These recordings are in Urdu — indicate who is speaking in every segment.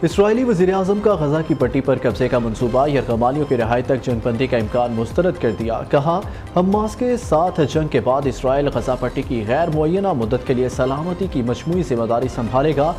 Speaker 1: اسرائیلی وزیراعظم کا غزہ کی پٹی پر قبضے کا منصوبہ یرغمالیوں کی رہائی تک جنگ بندی کا امکان مسترد کر دیا۔ کہا حماس کے ساتھ جنگ کے بعد اسرائیل غزہ پٹی کی غیر معینہ مدت کے لیے سلامتی کی مجموعی ذمہ داری سنبھالے گا۔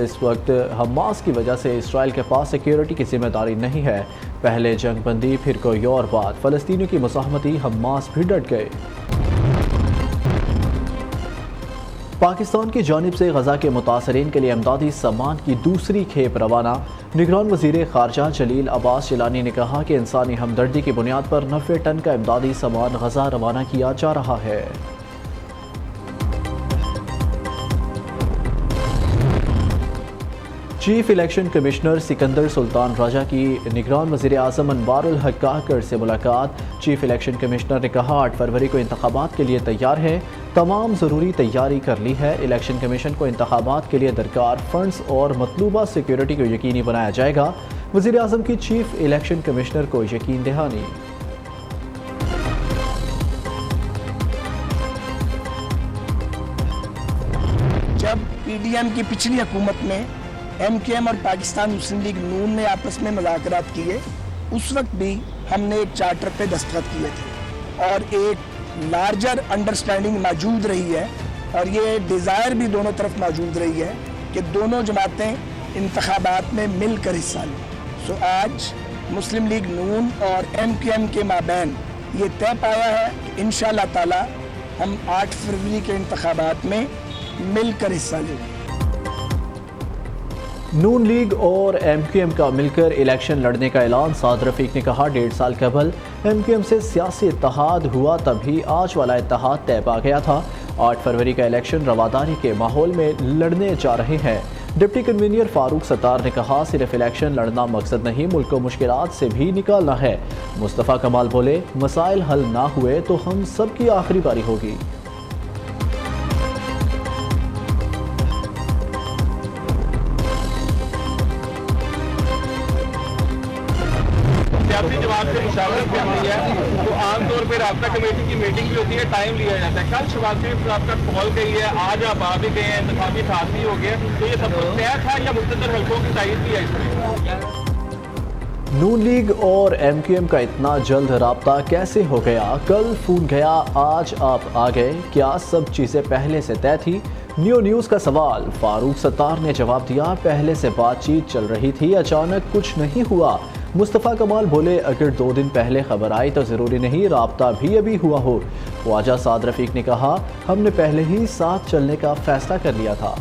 Speaker 1: اس وقت حماس کی وجہ سے اسرائیل کے پاس سیکیورٹی کی ذمہ داری نہیں ہے۔ پہلے جنگ بندی پھر کوئی اور بات، فلسطینیوں کی مزاحمتی حماس بھی ڈٹ گئے۔ پاکستان کی جانب سے غزہ کے متاثرین کے لیے امدادی سامان کی دوسری کھیپ روانہ۔ نگران وزیر خارجہ جلیل عباس جیلانی نے کہا کہ انسانی ہمدردی کی بنیاد پر 90 ٹن کا امدادی سامان غزہ روانہ کیا جا رہا ہے۔ چیف الیکشن کمشنر سکندر سلطان راجہ کی نگران وزیر اعظم انوار الحق کاکڑ سے ملاقات۔ چیف الیکشن کمشنر نے کہا 8 فروری کو انتخابات کے لیے تیار ہے، تمام ضروری تیاری کر لی ہے۔ الیکشن کمیشن کو انتخابات کے لیے درکار فنڈز اور مطلوبہ سیکیورٹی کو یقینی بنایا جائے گا۔ وزیر اعظم کی چیف الیکشن کمشنر کو یقین دہانی۔
Speaker 2: جب پی ڈی ایم کی پچھلی حکومت میں ایم کیو ایم اور پاکستان مسلم لیگ نون نے آپس میں مذاکرات کیے، اس وقت بھی ہم نے ایک چارٹر پہ دستخط کیے تھے اور ایک لارجر انڈرسٹینڈنگ موجود رہی ہے، اور یہ ڈیزائر بھی دونوں طرف موجود رہی ہے کہ دونوں جماعتیں انتخابات میں مل کر حصہ لیں۔ سو آج مسلم لیگ نون اور ایم کیو ایم کے مابین یہ طے پایا ہے کہ انشاءاللہ تعالی ہم 8 فروری کے انتخابات میں مل کر حصہ لیں گے۔
Speaker 1: نون لیگ اور ایم کیو ایم کا مل کر الیکشن لڑنے کا اعلان۔ سعد رفیق نے کہا 1.5 سال قبل ایم کیو ایم سے سیاسی اتحاد ہوا، تبھی آج والا اتحاد طے پا گیا تھا۔ 8 فروری کا الیکشن رواداری کے ماحول میں لڑنے جا رہے ہیں۔ ڈپٹی کنوینر فاروق ستار نے کہا صرف الیکشن لڑنا مقصد نہیں، ملک کو مشکلات سے بھی نکالنا ہے۔ مصطفیٰ کمال بولے مسائل حل نہ ہوئے تو ہم سب کی آخری باری ہوگی۔
Speaker 3: 80 جماعت سے مشاورت بھی ہوئی ہے، تو عام طور پہ رابطہ کمیٹی کی میٹنگ بھی ہوتی ہے، ٹائم لیا جاتا ہے۔ کل شباب شریف آپ کا کال گئی ہے، آج آپ آ بھی گئے ہیں، انتخابی اتحاد بھی ہو گیا، تو یہ سب کچھ طے تھا یا مقتدر حلقوں کی تائید بھی ہے اس میں؟
Speaker 1: نون لیگ اور ایم کیو ایم کا اتنا جلد رابطہ کیسے ہو گیا؟ کل فون گیا، آج آپ آ گئے، کیا سب چیزیں پہلے سے طے تھی؟ نیوز کا سوال۔ فاروق ستار نے جواب دیا پہلے سے بات چیت چل رہی تھی، اچانک کچھ نہیں ہوا۔ مصطفیٰ کمال بولے اگر 2 دن پہلے خبر آئی تو ضروری نہیں رابطہ بھی ابھی ہوا ہو۔ خواجہ سعد رفیق نے کہا ہم نے پہلے ہی ساتھ چلنے کا فیصلہ کر لیا تھا۔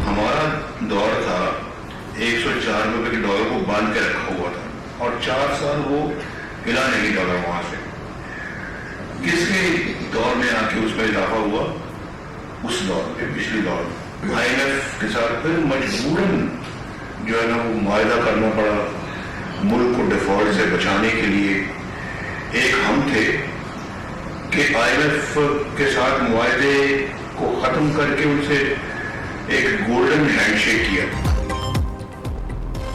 Speaker 4: ہمارا دور تھا 104 روپے کے ڈالر کو باندھ کے رکھا ہوا تھا اور 4 سال وہ ہلا نہیں ڈالا وہاں سے۔ کس کے دور میں آ کے اس میں اضافہ ہوا؟ اس دور میں، پچھلی دور میں آئی ایم ایف کے ساتھ پھر مجبوراً جو ہے نا وہ معاہدہ کرنا پڑا ملک کو ڈیفالٹ سے بچانے کے لیے۔ ایک ہم تھے کہ آئی ایم ایف کے ساتھ معاہدے کو ختم کر کے ان سے ایک گولڈن ہینڈ شیک کیا۔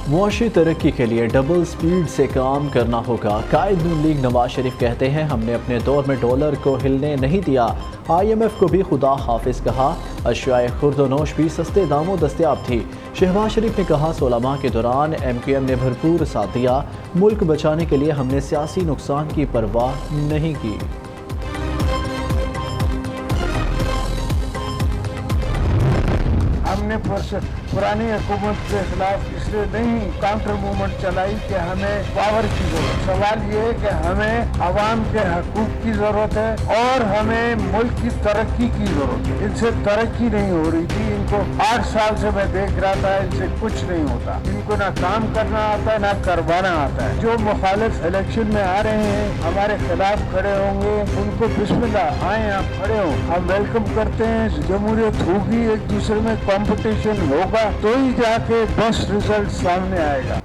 Speaker 1: معاشی ترقی کے لیے ڈبل سپیڈ سے کام کرنا ہوگا۔ قائد نون لیگ نواز شریف کہتے ہیں ہم نے اپنے دور میں ڈالر کو ہلنے نہیں دیا، آئی ایم ایف کو بھی خدا حافظ کہا، اشیاء خرد و نوش بھی سستے داموں دستیاب تھی۔ شہباز شریف نے کہا 16 ماہ کے دوران ایم کیو ایم نے بھرپور ساتھ دیا، ملک بچانے کے لیے ہم نے سیاسی نقصان کی پرواہ نہیں کی۔
Speaker 5: ہم نے پرانی حکومت کے خلاف اس لیے نہیں کاؤنٹر موومنٹ چلائی کہ ہمیں پاور کی ضرورت، سوال یہ ہے کہ ہمیں عوام کے حقوق کی ضرورت ہے اور ہمیں ملک کی ترقی کی ضرورت ہے۔ ان سے ترقی نہیں ہو رہی تھی، ان کو 8 سال سے میں دیکھ رہا تھا ان سے کچھ نہیں ہوتا، ان کو نہ کام کرنا آتا ہے نہ کروانا آتا ہے۔ جو مخالف الیکشن میں آ رہے ہیں ہمارے خلاف کھڑے ہوں گے، ان کو بسم اللہ آئیں آپ کھڑے ہوں، ہم ویلکم کرتے ہیں۔ جمہوریت ہوگی، ایک دوسرے میں کمپٹیشن ہوگا تو ہی جا کے بیسٹ رزلٹ سامنے آئے گا۔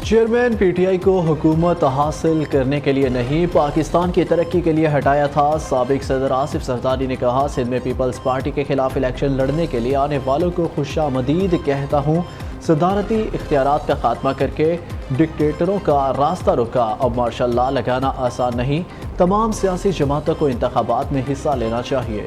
Speaker 1: چیئرمین پی ٹی آئی کو حکومت حاصل کرنے کے لیے نہیں پاکستان کی ترقی کے لیے ہٹایا تھا۔ سابق صدر آصف زرداری نے کہا سندھ میں پیپلز پارٹی کے خلاف الیکشن لڑنے کے لیے آنے والوں کو خوشامدید کہتا ہوں۔ صدارتی اختیارات کا خاتمہ کر کے ڈکٹیٹروں کا راستہ روکا، اب مارشل لا لگانا آسان نہیں، تمام سیاسی جماعتوں کو انتخابات میں حصہ لینا چاہیے۔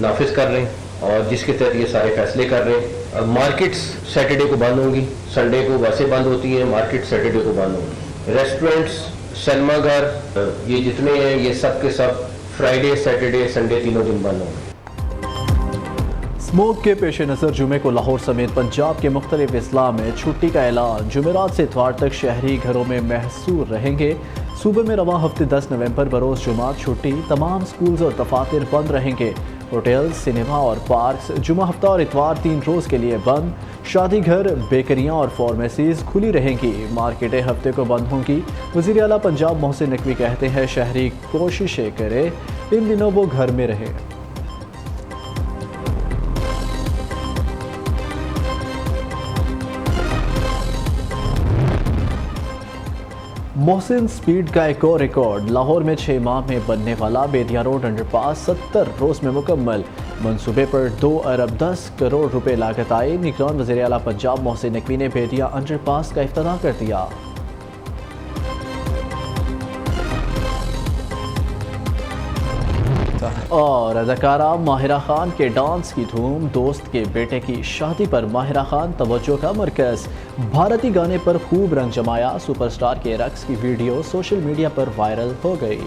Speaker 6: نافذ کر رہے ہیں اور جس کے تحت یہ سارے فیصلے کر رہے ہیں. مارکیٹس سیٹرڈے کو بند ہوں گی, سنڈے کو ویسے بند ہوتی ہیں, مارکیٹ سیٹرڈے کو بند ہوں گی. ریسٹورینٹس, سینما گھر, یہ جتنے ہیں یہ سب کے سب فرائیڈے, سیٹرڈے, سنڈے تینوں دن بند ہوں گے.
Speaker 1: اسموک کے پیش نظر جمعے کو لاہور سمیت پنجاب کے مختلف اضلاع میں چھٹی کا اعلان. جمعرات سے اتوار تک شہری گھروں میں محصور رہیں گے. صوبے میں رواں ہفتے 10 نومبر بروز جمعہ چھٹی. تمام سکولز اور دفاتر بند رہیں گے. ہوٹل, سنیما اور پارکس جمعہ ہفتہ اور اتوار 3 روز کے لیے بند. شادی گھر, بیکریاں اور فارمیسیز کھلی رہیں گی. مارکیٹیں ہفتے کو بند ہوں گی. وزیر اعلیٰ پنجاب محسن نقوی کہتے ہیں شہری کوششیں کرے ان دنوں وہ گھر میں رہیں. محسن سپیڈ کا ایک اور ریکارڈ. لاہور میں 6 ماہ میں بننے والا بیدیا روڈ انڈر پاس 70 روز میں مکمل. منصوبے پر 2 ارب 10 کروڑ روپے لاگت آئی. نگران وزیر اعلیٰ پنجاب محسن نقوی نے بیدیا انڈر پاس کا افتتاح کر دیا. اور اداکارہ ماہرہ خان کے ڈانس کی دھوم. دوست کے بیٹے کی شادی پر ماہرہ خان توجہ کا مرکز. بھارتی گانے پر خوب رنگ جمایا. سپر سٹار کے رقص کی ویڈیو سوشل میڈیا پر وائرل ہو گئی.